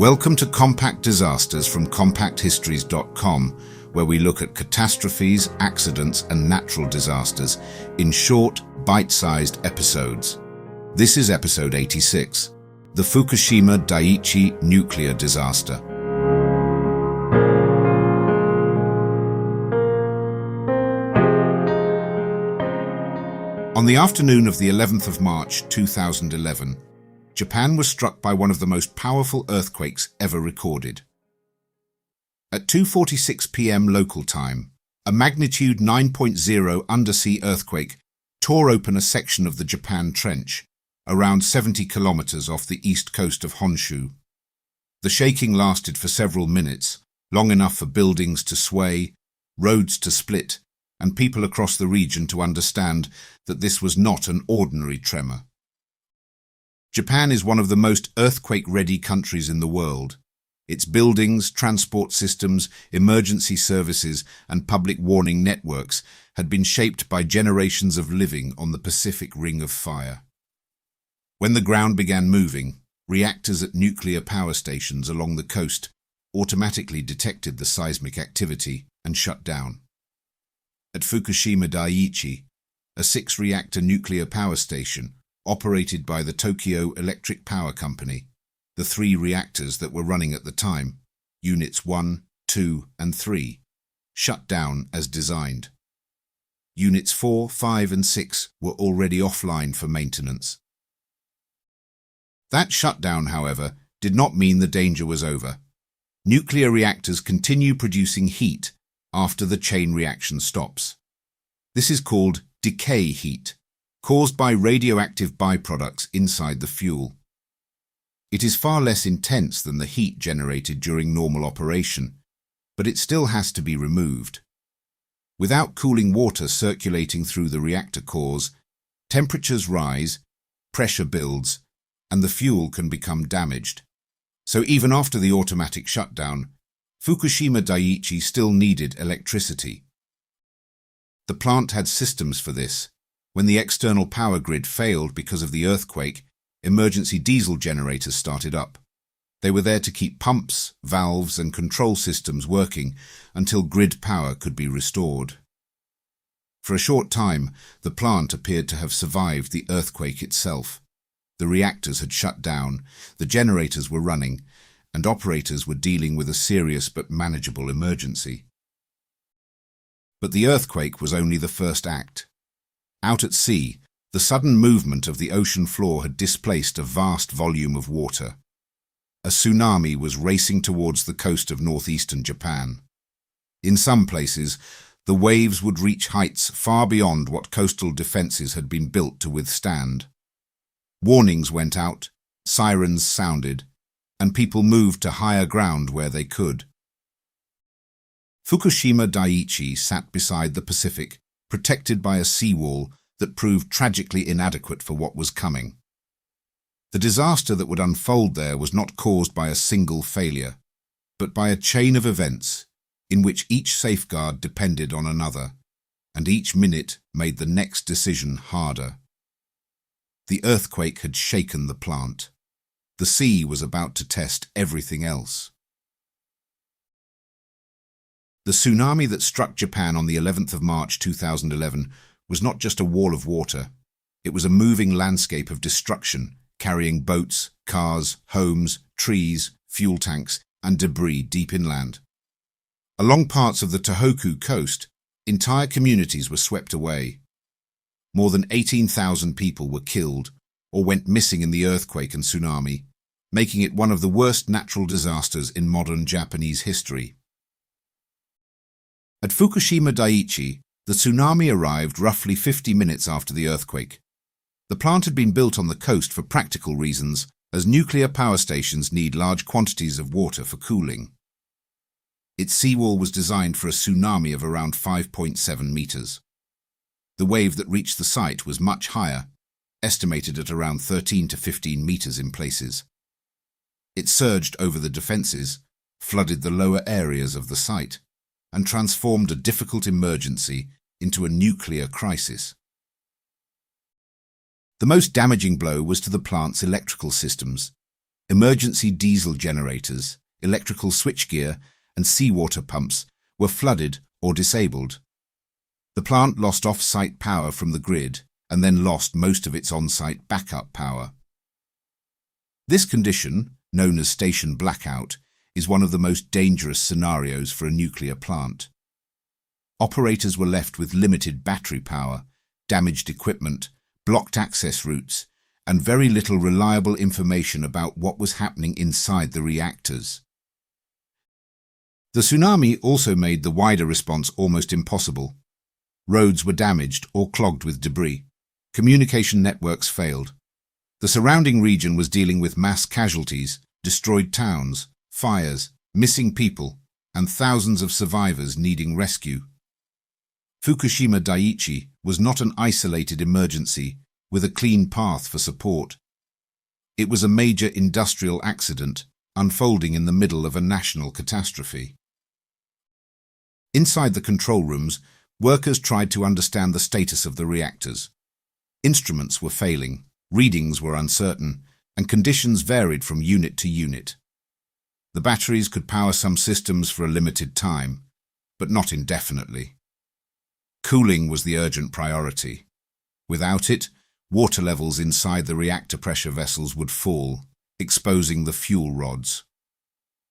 Welcome to Compact Disasters from CompactHistories.com, where we look at catastrophes, accidents, and natural disasters in short, bite-sized episodes. This is episode 86, the Fukushima Daiichi Nuclear Disaster. On the afternoon of the 11th of March 2011, Japan was struck by one of the most powerful earthquakes ever recorded. At 2:46 p.m. local time, a magnitude 9.0 undersea earthquake tore open a section of the Japan Trench, around 70 kilometers off the east coast of Honshu. The shaking lasted for several minutes, long enough for buildings to sway, roads to split, and people across the region to understand that this was not an ordinary tremor. Japan is one of the most earthquake-ready countries in the world. Its buildings, transport systems, emergency services, and public warning networks had been shaped by generations of living on the Pacific Ring of Fire. When the ground began moving, reactors at nuclear power stations along the coast automatically detected the seismic activity and shut down. At Fukushima Daiichi, a 6-reactor nuclear power station, operated by the Tokyo Electric Power Company, the 3 reactors that were running at the time, Units 1, 2, and 3, shut down as designed. Units 4, 5, and 6 were already offline for maintenance. That shutdown, however, did not mean the danger was over. Nuclear reactors continue producing heat after the chain reaction stops. This is called decay heat, caused by radioactive byproducts inside the fuel. It is far less intense than the heat generated during normal operation, but it still has to be removed. Without cooling water circulating through the reactor cores, temperatures rise, pressure builds, and the fuel can become damaged. So even after the automatic shutdown, Fukushima Daiichi still needed electricity. The plant had systems for this. When the external power grid failed because of the earthquake, emergency diesel generators started up. They were there to keep pumps, valves, and control systems working until grid power could be restored. For a short time, the plant appeared to have survived the earthquake itself. The reactors had shut down, the generators were running, and operators were dealing with a serious but manageable emergency. But the earthquake was only the first act. Out at sea, the sudden movement of the ocean floor had displaced a vast volume of water. A tsunami was racing towards the coast of northeastern Japan. In some places, the waves would reach heights far beyond what coastal defenses had been built to withstand. Warnings went out, sirens sounded, and people moved to higher ground where they could. Fukushima Daiichi sat beside the Pacific, protected by a seawall that proved tragically inadequate for what was coming. The disaster that would unfold there was not caused by a single failure, but by a chain of events in which each safeguard depended on another, and each minute made the next decision harder. The earthquake had shaken the plant. The sea was about to test everything else. The tsunami that struck Japan on the 11th of March 2011 was not just a wall of water. It was a moving landscape of destruction, carrying boats, cars, homes, trees, fuel tanks, and debris deep inland. Along parts of the Tohoku coast, entire communities were swept away. More than 18,000 people were killed or went missing in the earthquake and tsunami, making it one of the worst natural disasters in modern Japanese history. At Fukushima Daiichi, the tsunami arrived roughly 50 minutes after the earthquake. The plant had been built on the coast for practical reasons, as nuclear power stations need large quantities of water for cooling. Its seawall was designed for a tsunami of around 5.7 meters. The wave that reached the site was much higher, estimated at around 13 to 15 meters in places. It surged over the defenses, flooded the lower areas of the site, and transformed a difficult emergency into a nuclear crisis. The most damaging blow was to the plant's electrical systems. Emergency diesel generators, electrical switchgear, and seawater pumps were flooded or disabled. The plant lost off-site power from the grid and then lost most of its on-site backup power. This condition, known as station blackout, is one of the most dangerous scenarios for a nuclear plant. Operators were left with limited battery power, damaged equipment, blocked access routes, and very little reliable information about what was happening inside the reactors. The tsunami also made the wider response almost impossible. Roads were damaged or clogged with debris. Communication networks failed. The surrounding region was dealing with mass casualties, destroyed towns, fires, missing people, and thousands of survivors needing rescue. Fukushima Daiichi was not an isolated emergency with a clean path for support. It was a major industrial accident unfolding in the middle of a national catastrophe. Inside the control rooms, workers tried to understand the status of the reactors. Instruments were failing, readings were uncertain, and conditions varied from unit to unit. The batteries could power some systems for a limited time, but not indefinitely. Cooling was the urgent priority. Without it, water levels inside the reactor pressure vessels would fall, exposing the fuel rods.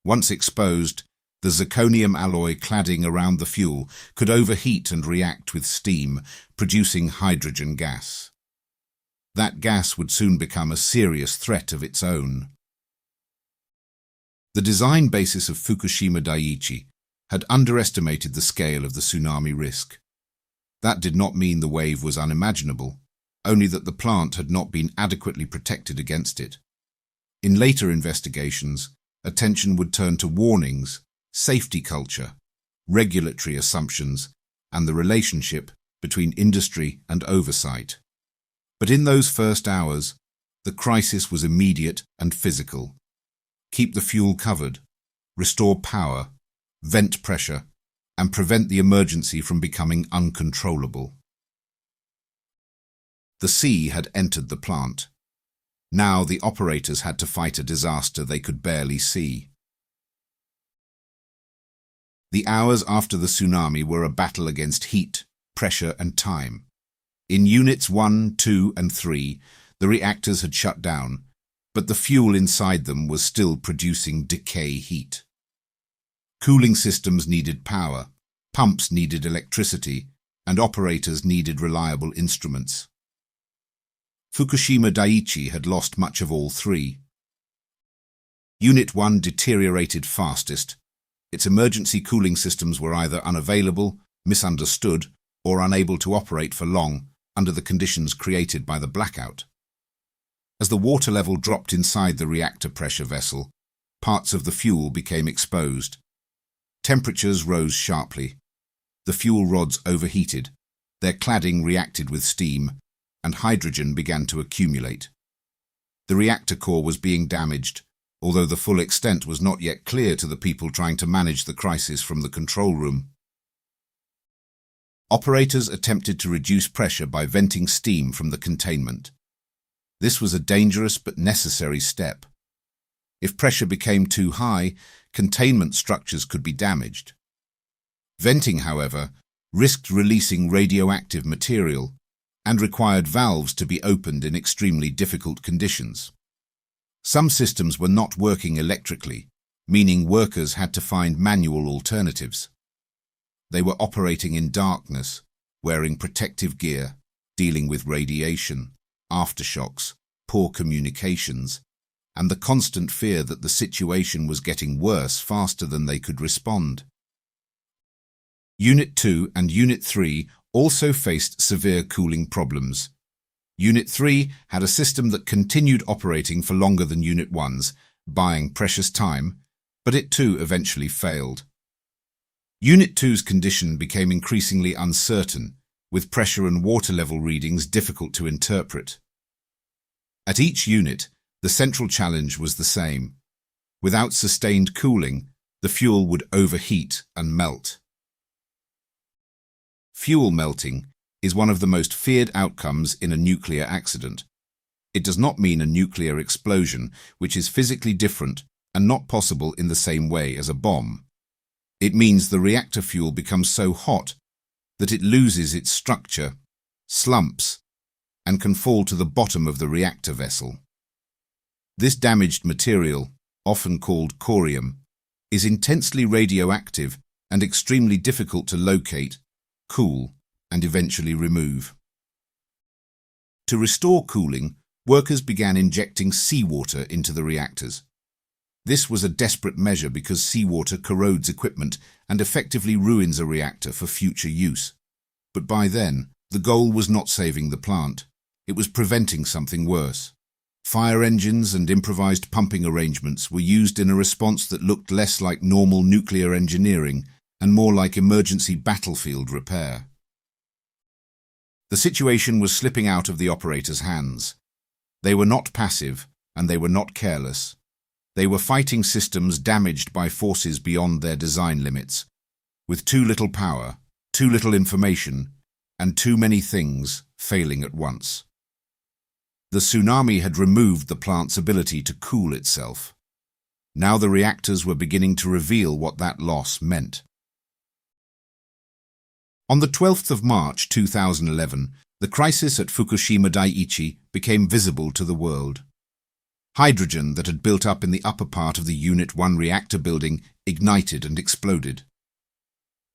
Once exposed, the zirconium alloy cladding around the fuel could overheat and react with steam, producing hydrogen gas. That gas would soon become a serious threat of its own. The design basis of Fukushima Daiichi had underestimated the scale of the tsunami risk. That did not mean the wave was unimaginable, only that the plant had not been adequately protected against it. In later investigations, attention would turn to warnings, safety culture, regulatory assumptions, and the relationship between industry and oversight. But in those first hours, the crisis was immediate and physical. Keep the fuel covered, restore power, vent pressure, and prevent the emergency from becoming uncontrollable. The sea had entered the plant. Now the operators had to fight a disaster they could barely see. The hours after the tsunami were a battle against heat, pressure, and time. In Units 1, 2, and 3, the reactors had shut down, but the fuel inside them was still producing decay heat. Cooling systems needed power, pumps needed electricity, and operators needed reliable instruments. Fukushima Daiichi had lost much of all three. Unit 1 deteriorated fastest. Its emergency cooling systems were either unavailable, misunderstood, or unable to operate for long under the conditions created by the blackout. As the water level dropped inside the reactor pressure vessel, parts of the fuel became exposed. Temperatures rose sharply. The fuel rods overheated, their cladding reacted with steam, and hydrogen began to accumulate. The reactor core was being damaged, although the full extent was not yet clear to the people trying to manage the crisis from the control room. Operators attempted to reduce pressure by venting steam from the containment. This was a dangerous but necessary step. If pressure became too high, containment structures could be damaged. Venting, however, risked releasing radioactive material and required valves to be opened in extremely difficult conditions. Some systems were not working electrically, meaning workers had to find manual alternatives. They were operating in darkness, wearing protective gear, dealing with radiation, aftershocks, poor communications, and the constant fear that the situation was getting worse faster than they could respond. Unit 2 and Unit 3 also faced severe cooling problems. Unit 3 had a system that continued operating for longer than Unit 1's, buying precious time, but it too eventually failed. Unit 2's condition became increasingly uncertain, with pressure and water level readings difficult to interpret. At each unit, the central challenge was the same. Without sustained cooling, the fuel would overheat and melt. Fuel melting is one of the most feared outcomes in a nuclear accident. It does not mean a nuclear explosion, which is physically different and not possible in the same way as a bomb. It means the reactor fuel becomes so hot that it loses its structure, slumps, and can fall to the bottom of the reactor vessel. This damaged material, often called corium, is intensely radioactive and extremely difficult to locate, cool, and eventually remove. To restore cooling, workers began injecting seawater into the reactors. This was a desperate measure because seawater corrodes equipment and effectively ruins a reactor for future use. But by then, the goal was not saving the plant. It was preventing something worse. Fire engines and improvised pumping arrangements were used in a response that looked less like normal nuclear engineering and more like emergency battlefield repair. The situation was slipping out of the operators' hands. They were not passive, and they were not careless. They were fighting systems damaged by forces beyond their design limits, with too little power, too little information, and too many things failing at once. The tsunami had removed the plant's ability to cool itself. Now the reactors were beginning to reveal what that loss meant. On the 12th of March 2011, the crisis at Fukushima Daiichi became visible to the world. Hydrogen that had built up in the upper part of the Unit 1 reactor building ignited and exploded.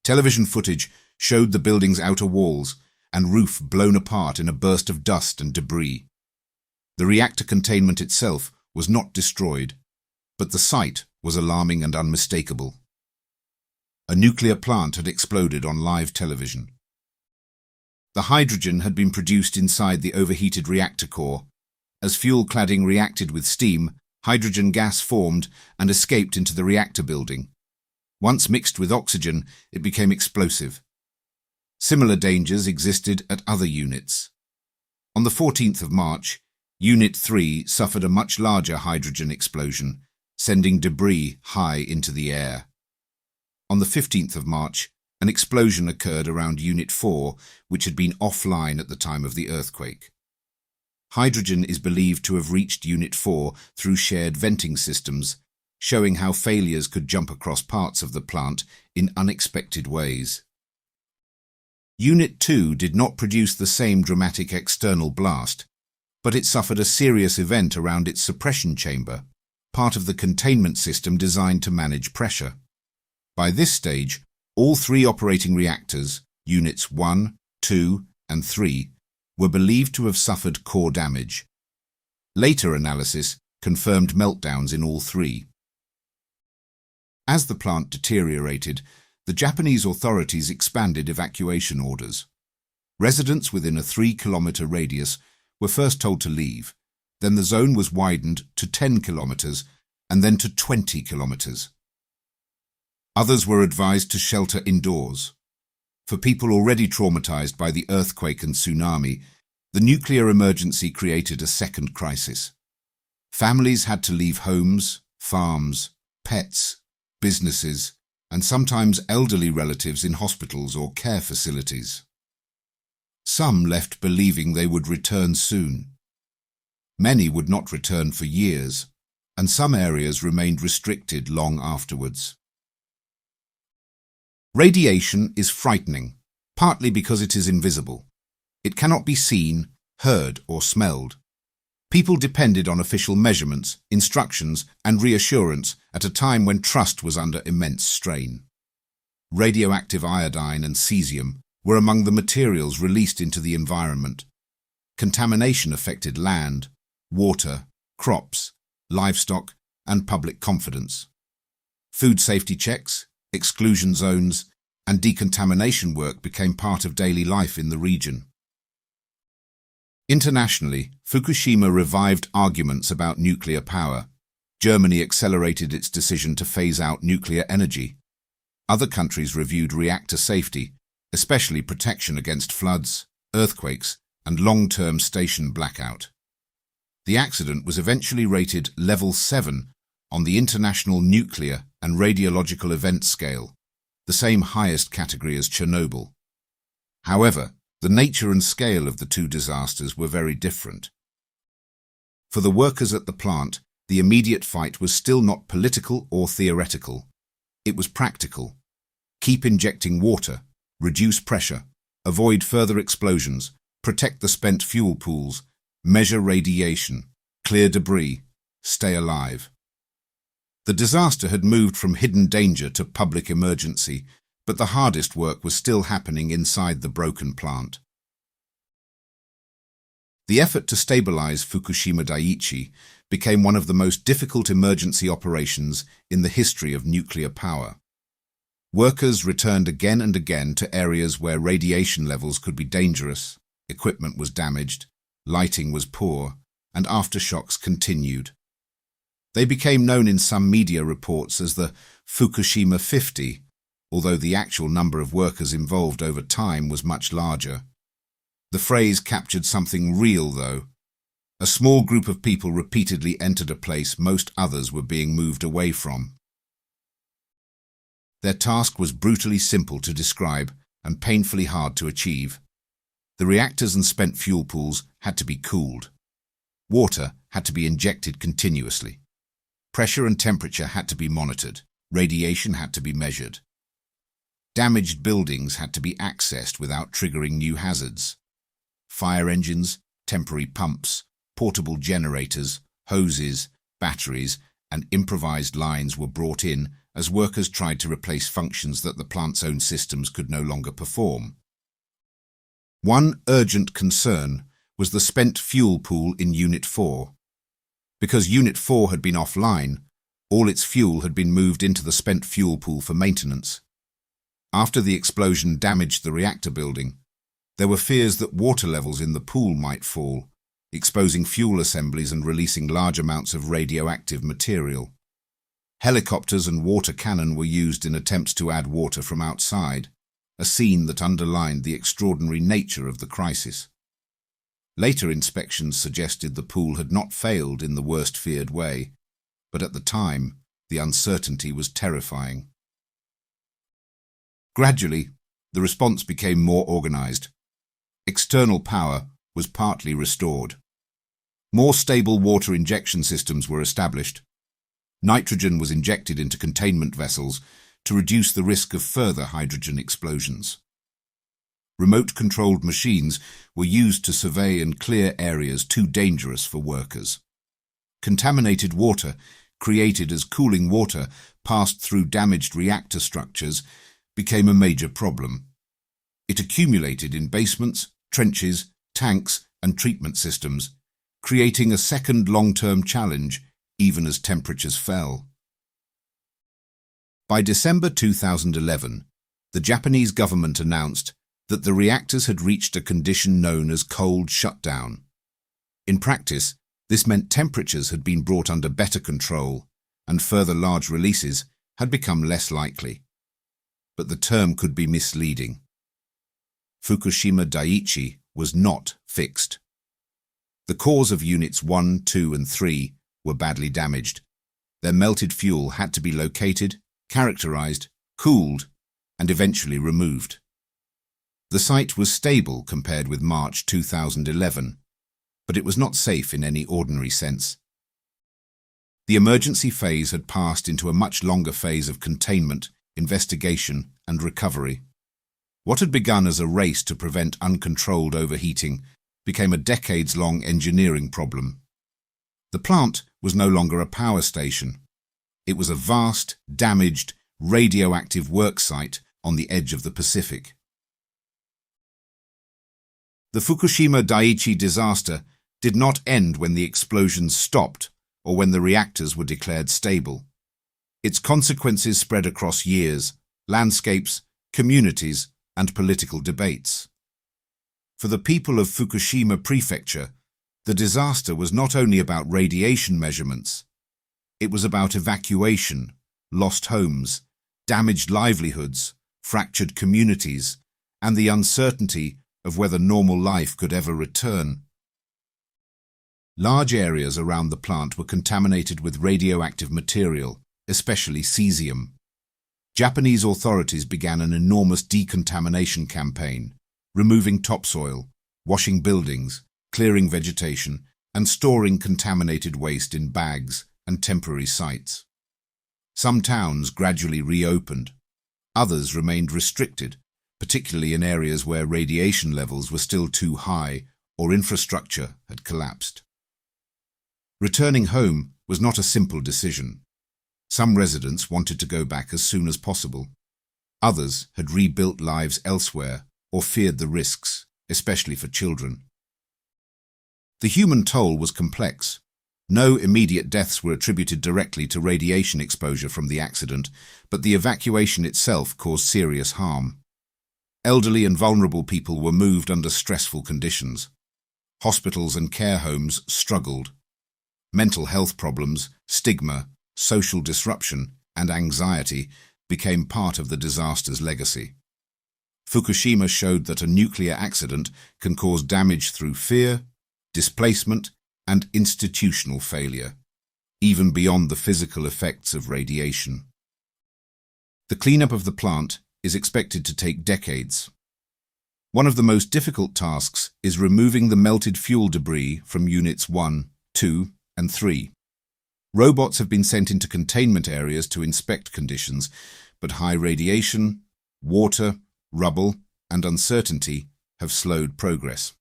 Television footage showed the building's outer walls and roof blown apart in a burst of dust and debris. The reactor containment itself was not destroyed, but the sight was alarming and unmistakable. A nuclear plant had exploded on live television. The hydrogen had been produced inside the overheated reactor core. As fuel cladding reacted with steam, hydrogen gas formed and escaped into the reactor building. Once mixed with oxygen, it became explosive. Similar dangers existed at other units. On the 14th of March, Unit 3 suffered a much larger hydrogen explosion, sending debris high into the air. On the 15th of March, an explosion occurred around Unit 4, which had been offline at the time of the earthquake. Hydrogen is believed to have reached Unit 4 through shared venting systems, showing how failures could jump across parts of the plant in unexpected ways. Unit 2 did not produce the same dramatic external blast, but it suffered a serious event around its suppression chamber, part of the containment system designed to manage pressure. By this stage, all three operating reactors, Units 1, 2, and 3, were believed to have suffered core damage. Later analysis confirmed meltdowns in all three. As the plant deteriorated, the Japanese authorities expanded evacuation orders. Residents within a 3-kilometer radius were first told to leave, then the zone was widened to 10 kilometers and then to 20 kilometers. Others were advised to shelter indoors. For people already traumatized by the earthquake and tsunami, the nuclear emergency created a second crisis. Families had to leave homes, farms, pets, businesses, and sometimes elderly relatives in hospitals or care facilities. Some left believing they would return soon. Many would not return for years, and some areas remained restricted long afterwards. Radiation is frightening, partly because it is invisible. It cannot be seen, heard, or smelled. People depended on official measurements, instructions, and reassurance at a time when trust was under immense strain. Radioactive iodine and cesium were among the materials released into the environment. Contamination affected land, water, crops, livestock, and public confidence. Food safety checks, exclusion zones, and decontamination work became part of daily life in the region. Internationally, Fukushima revived arguments about nuclear power. Germany accelerated its decision to phase out nuclear energy. Other countries reviewed reactor safety, especially protection against floods, earthquakes, and long-term station blackout. The accident was eventually rated Level 7 on the International Nuclear and Radiological Event Scale, the same highest category as Chernobyl. However, the nature and scale of the two disasters were very different. For the workers at the plant, the immediate fight was still not political or theoretical. It was practical. Keep injecting water, reduce pressure, avoid further explosions, protect the spent fuel pools, measure radiation, clear debris, stay alive. The disaster had moved from hidden danger to public emergency, but the hardest work was still happening inside the broken plant. The effort to stabilize Fukushima Daiichi became one of the most difficult emergency operations in the history of nuclear power. Workers returned again and again to areas where radiation levels could be dangerous, equipment was damaged, lighting was poor, and aftershocks continued. They became known in some media reports as the Fukushima 50, although the actual number of workers involved over time was much larger. The phrase captured something real, though. A small group of people repeatedly entered a place most others were being moved away from. Their task was brutally simple to describe and painfully hard to achieve. The reactors and spent fuel pools had to be cooled. Water had to be injected continuously. Pressure and temperature had to be monitored. Radiation had to be measured. Damaged buildings had to be accessed without triggering new hazards. Fire engines, temporary pumps, portable generators, hoses, batteries, and improvised lines were brought in as workers tried to replace functions that the plant's own systems could no longer perform. One urgent concern was the spent fuel pool in Unit 4. Because Unit 4 had been offline, all its fuel had been moved into the spent fuel pool for maintenance. After the explosion damaged the reactor building, there were fears that water levels in the pool might fall, exposing fuel assemblies and releasing large amounts of radioactive material. Helicopters and water cannon were used in attempts to add water from outside, a scene that underlined the extraordinary nature of the crisis. Later inspections suggested the pool had not failed in the worst feared way, but at the time, the uncertainty was terrifying. Gradually, the response became more organized. External power was partly restored. More stable water injection systems were established. Nitrogen was injected into containment vessels to reduce the risk of further hydrogen explosions. Remote-controlled machines were used to survey and clear areas too dangerous for workers. Contaminated water, created as cooling water passed through damaged reactor structures, became a major problem. It accumulated in basements, trenches, tanks, and treatment systems, creating a second long-term challenge even as temperatures fell. By December 2011, the Japanese government announced that the reactors had reached a condition known as cold shutdown. In practice, this meant temperatures had been brought under better control and further large releases had become less likely. But the term could be misleading. Fukushima Daiichi was not fixed. The cores of Units 1, 2, and 3 were badly damaged. Their melted fuel had to be located, characterized, cooled, and eventually removed. The site was stable compared with March 2011, but it was not safe in any ordinary sense. The emergency phase had passed into a much longer phase of containment, investigation, and recovery. What had begun as a race to prevent uncontrolled overheating became a decades-long engineering problem. The plant was no longer a power station. It was a vast, damaged, radioactive work site on the edge of the Pacific. The Fukushima Daiichi disaster did not end when the explosions stopped or when the reactors were declared stable. Its consequences spread across years, landscapes, communities, and political debates. For the people of Fukushima Prefecture, the disaster was not only about radiation measurements. It was about evacuation, lost homes, damaged livelihoods, fractured communities, and the uncertainty of whether normal life could ever return. Large areas around the plant were contaminated with radioactive material, especially cesium. Japanese authorities began an enormous decontamination campaign, removing topsoil, washing buildings, clearing vegetation, and storing contaminated waste in bags and temporary sites. Some towns gradually reopened. Others remained restricted, particularly in areas where radiation levels were still too high or infrastructure had collapsed. Returning home was not a simple decision. Some residents wanted to go back as soon as possible. Others had rebuilt lives elsewhere or feared the risks, especially for children. The human toll was complex. No immediate deaths were attributed directly to radiation exposure from the accident, but the evacuation itself caused serious harm. Elderly and vulnerable people were moved under stressful conditions. Hospitals and care homes struggled. Mental health problems, stigma, social disruption, and anxiety became part of the disaster's legacy. Fukushima showed that a nuclear accident can cause damage through fear, displacement, and institutional failure, even beyond the physical effects of radiation. The cleanup of the plant is expected to take decades. One of the most difficult tasks is removing the melted fuel debris from Units 1, 2, and 3. Robots have been sent into containment areas to inspect conditions, but high radiation, water, rubble, and uncertainty have slowed progress.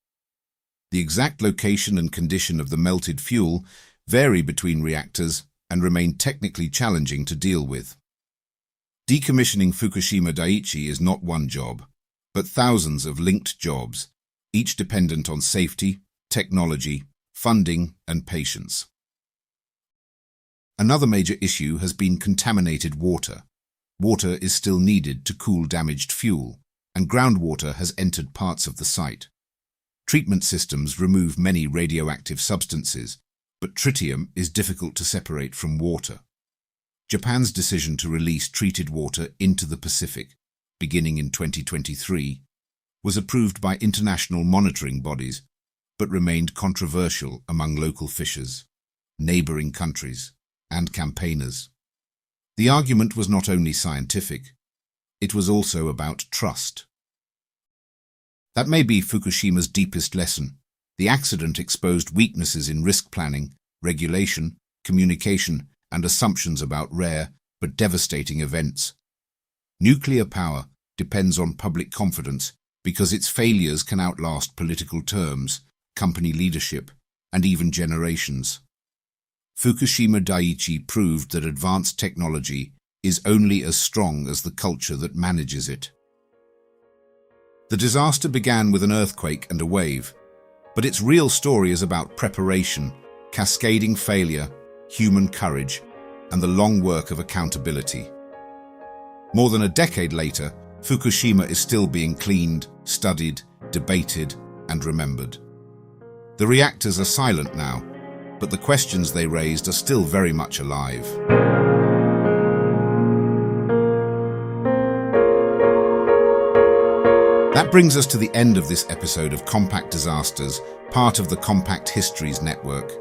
The exact location and condition of the melted fuel vary between reactors and remain technically challenging to deal with. Decommissioning Fukushima Daiichi is not one job, but thousands of linked jobs, each dependent on safety, technology, funding, and patience. Another major issue has been contaminated water. Water is still needed to cool damaged fuel, and groundwater has entered parts of the site. Treatment systems remove many radioactive substances, but tritium is difficult to separate from water. Japan's decision to release treated water into the Pacific, beginning in 2023, was approved by international monitoring bodies, but remained controversial among local fishers, neighboring countries, and campaigners. The argument was not only scientific, it was also about trust. That may be Fukushima's deepest lesson. The accident exposed weaknesses in risk planning, regulation, communication, and assumptions about rare but devastating events. Nuclear power depends on public confidence because its failures can outlast political terms, company leadership, and even generations. Fukushima Daiichi proved that advanced technology is only as strong as the culture that manages it. The disaster began with an earthquake and a wave, but its real story is about preparation, cascading failure, human courage, and the long work of accountability. More than a decade later, Fukushima is still being cleaned, studied, debated, and remembered. The reactors are silent now, but the questions they raised are still very much alive. That brings us to the end of this episode of Compact Disasters, part of the Compact Histories Network.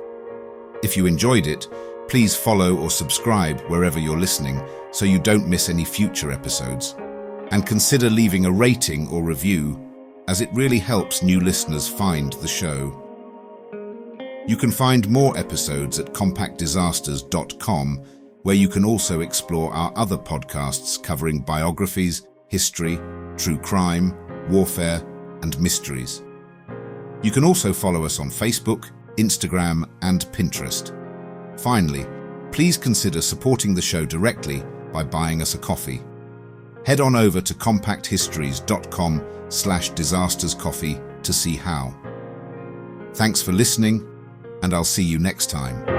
If you enjoyed it, please follow or subscribe wherever you're listening so you don't miss any future episodes. And consider leaving a rating or review, as it really helps new listeners find the show. You can find more episodes at compactdisasters.com, where you can also explore our other podcasts covering biographies, history, true crime, warfare, and mysteries. You can also follow us on Facebook, Instagram, and Pinterest. Finally, please consider supporting the show directly by buying us a coffee. Head on over to compacthistories.com/disasterscoffee to see how. Thanks for listening, and I'll see you next time.